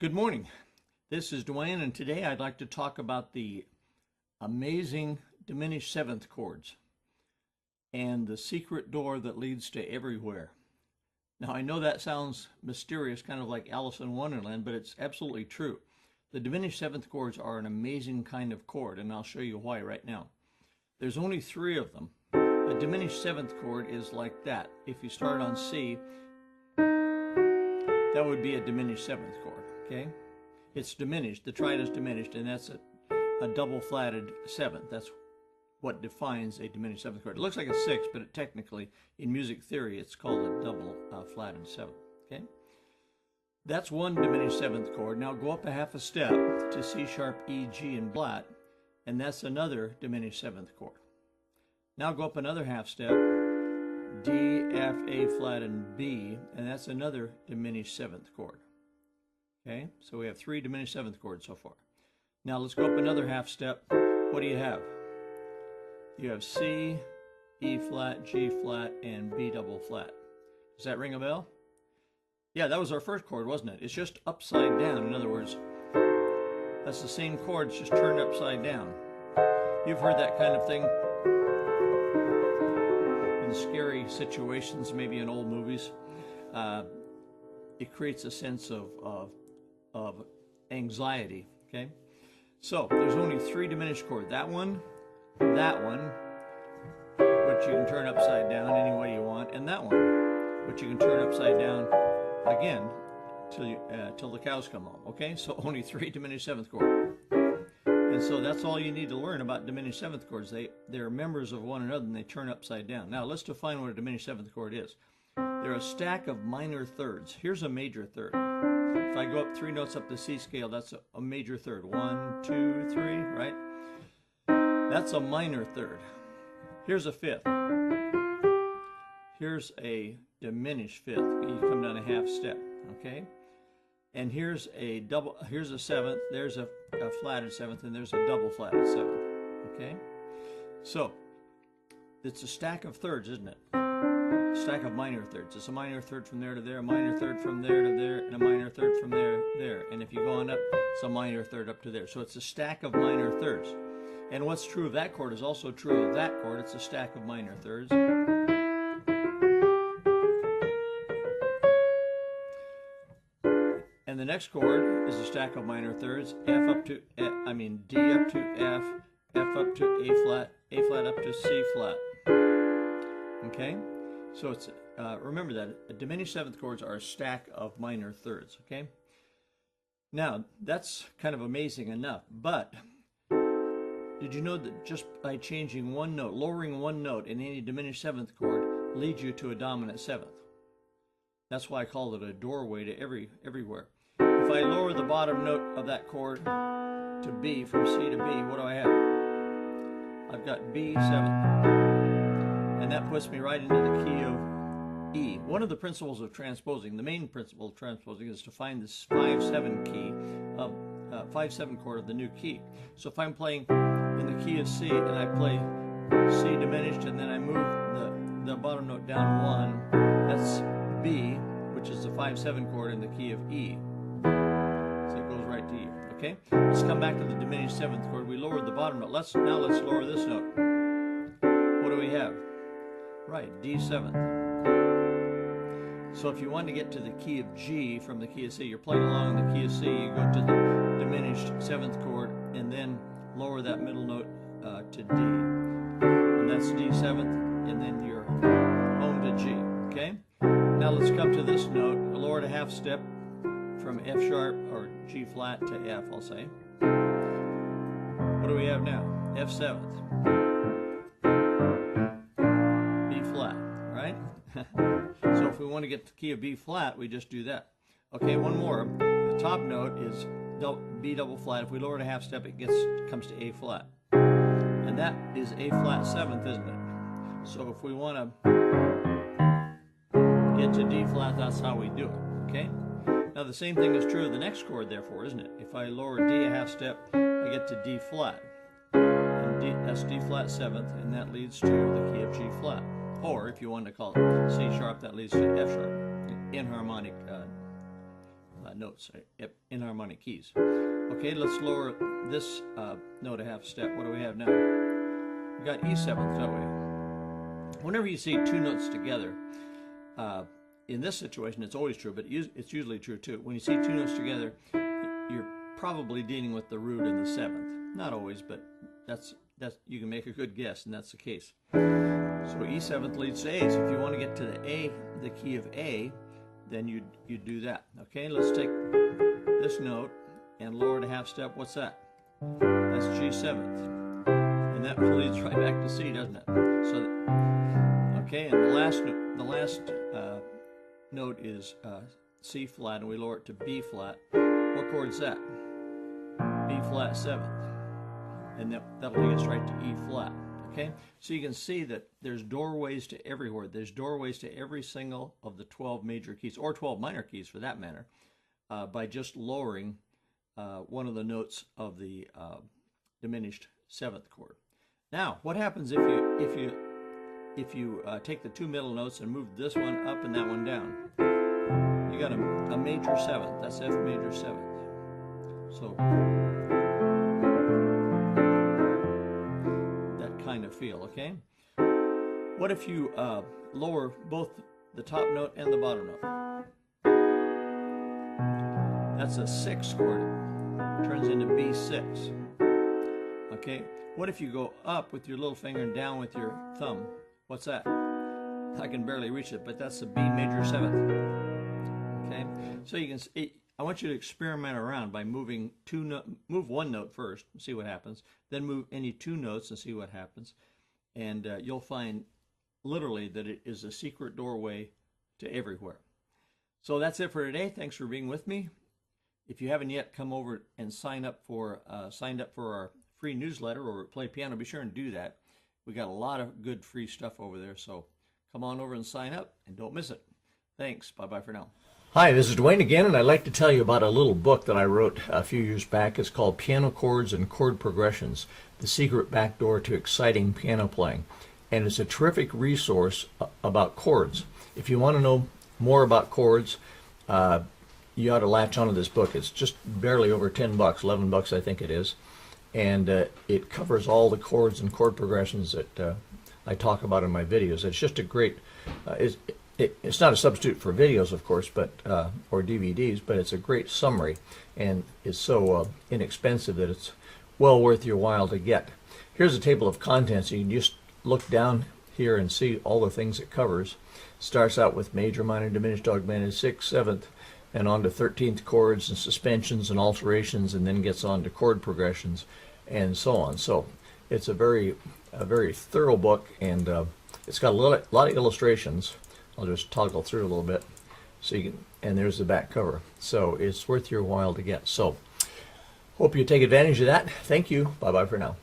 Good morning. This is Dwayne, and today I'd like to talk about the amazing diminished seventh chords and the secret door that leads to everywhere. Now, I know that sounds mysterious, kind of like Alice in Wonderland, but it's absolutely true. The diminished seventh chords are an amazing kind of chord, and I'll show you why right now. There's only 3 of them. A diminished seventh chord is like that. If you start on C, that would be a diminished seventh chord. Okay, it's diminished. The triad is diminished, and that's a double flatted seventh. That's what defines a diminished seventh chord. It looks like a 6, but technically, in music theory, it's called a double flatted seventh. Okay, that's one diminished seventh chord. Now go up a half a step to C sharp, E, G, and flat, and that's another diminished seventh chord. Now go up another half step, D, F, A flat, and B, and that's another diminished seventh chord. Okay, so we have 3 diminished seventh chords so far. Now let's go up another half step. What do you have? You have C, E flat, G flat, and B double flat. Does that ring a bell? Yeah, that was our first chord, wasn't it? It's just upside down. In other words, that's the same chord, it's just turned upside down. You've heard that kind of thing in scary situations, maybe in old movies. It creates a sense of anxiety, okay? So there's only 3 diminished chords. That one, which you can turn upside down any way you want, and that one, which you can turn upside down again till the cows come home, okay? So only 3 diminished seventh chords. And so that's all you need to learn about diminished seventh chords. They're members of one another and they turn upside down. Now let's define what a diminished seventh chord is. They're a stack of minor thirds. Here's a major third. If I go up 3 notes up the C scale, that's a major third. 1, 2, 3, right? That's a minor third. Here's a fifth. Here's a diminished fifth. You come down a half step, okay? And here's a seventh, there's a flatted seventh, and there's a double flatted seventh, okay? So, it's a stack of thirds, isn't it? Stack of minor thirds. It's a minor third from there to there, a minor third from there to there, and a minor third from there to there. And if you go on up, it's a minor third up to there. So it's a stack of minor thirds. And what's true of that chord is also true of that chord. It's a stack of minor thirds. And the next chord is a stack of minor thirds. D up to F, F up to A flat up to C flat. Okay? So it's remember that diminished seventh chords are a stack of minor thirds, okay? Now, that's kind of amazing enough, but did you know that just by changing one note, lowering one note in any diminished seventh chord leads you to a dominant seventh? That's why I call it a doorway to everywhere. If I lower the bottom note of that chord to B, from C to B, what do I have? I've got B seventh. And that puts me right into the key of E. One of the principles of transposing, the main principle of transposing, is to find this 5-7 key of 5-7 chord of the new key. So if I'm playing in the key of C and I play C diminished and then I move the bottom note down 1, that's B, which is the 5-7 chord in the key of E. So it goes right to E. Okay? Let's come back to the diminished seventh chord. We lowered the bottom note. Now let's lower this note. What do we have? Right, D7th. So if you want to get to the key of G from the key of C, you're playing along in the key of C, you go to the diminished seventh chord and then lower that middle note to D. And that's D7th, and then you're home to G, okay? Now let's come to this note. We'll lower it a half step from F sharp, or G flat, to F, I'll say. What do we have now? F7th. So if we want to get the key of B flat, we just do that. Okay, one more. The top note is B double flat. If we lower it a half step, it comes to A flat. And that is A flat seventh, isn't it? So if we want to get to D flat, that's how we do it. Okay? Now the same thing is true of the next chord, therefore, isn't it? If I lower D a half step, I get to D flat. And that's D flat seventh, and that leads to the key of G flat. Or if you want to call it C sharp, that leads to F sharp, inharmonic notes in harmonic keys. Okay, let's lower this note a half step. What do we have now? We got E7th, don't we? Whenever you see two notes together, in this situation it's always true, but it's usually true too. When you see two notes together, you're probably dealing with the root in the 7th. Not always, but that's you can make a good guess, and that's the case. So E7th leads to A. So if you want to get to the key of A, then you do that. Okay, let's take this note and lower it a half step. What's that? That's G7th, and that leads right back to C, doesn't it? So okay, and the last note is C flat, and we lower it to B flat. What chord's that? B flat 7th, and that'll take us right to E flat. Okay, so you can see that there's doorways to everywhere. There's doorways to every single of the 12 major keys, or 12 minor keys for that matter, by just lowering one of the notes of the diminished 7th chord. Now, what happens if you take the two middle notes and move this one up and that one down? You got a major 7th. That's F major 7th. So kind of feel, okay? What if you lower both the top note and the bottom note? That's a 6th chord. Turns into B6. Okay? What if you go up with your little finger and down with your thumb? What's that? I can barely reach it, but that's the B major 7th. Okay? So you can see, I want you to experiment around by moving move one note first and see what happens, then move any two notes and see what happens, and you'll find literally that it is a secret doorway to everywhere. So that's it for today. Thanks for being with me. If you haven't yet come over and signed up for our free newsletter or Play Piano, be sure and do that. We got a lot of good free stuff over there, so come on over and sign up and don't miss it. Thanks. Bye-bye for now. Hi, this is Dwayne again, and I'd like to tell you about a little book that I wrote a few years back. It's called Piano Chords and Chord Progressions, The Secret Backdoor to Exciting Piano Playing. And it's a terrific resource about chords. If you want to know more about chords, you ought to latch onto this book. It's just barely over $10, 11 bucks I think it is. And it covers all the chords and chord progressions that I talk about in my videos. It's just a great, it's not a substitute for videos, of course, but or DVDs, but it's a great summary, and it's so inexpensive that it's well worth your while to get. Here's a table of contents. You can just look down here and see all the things it covers. Starts out with major, minor, diminished, augmented, 6th, 7th, and on to 13th chords and suspensions and alterations, and then gets on to chord progressions and so on. So it's a very thorough book, and it's got a lot of illustrations. I'll just toggle through a little bit so you can, and there's the back cover. So it's worth your while to get. So hope you take advantage of that. Thank you. Bye-bye for now.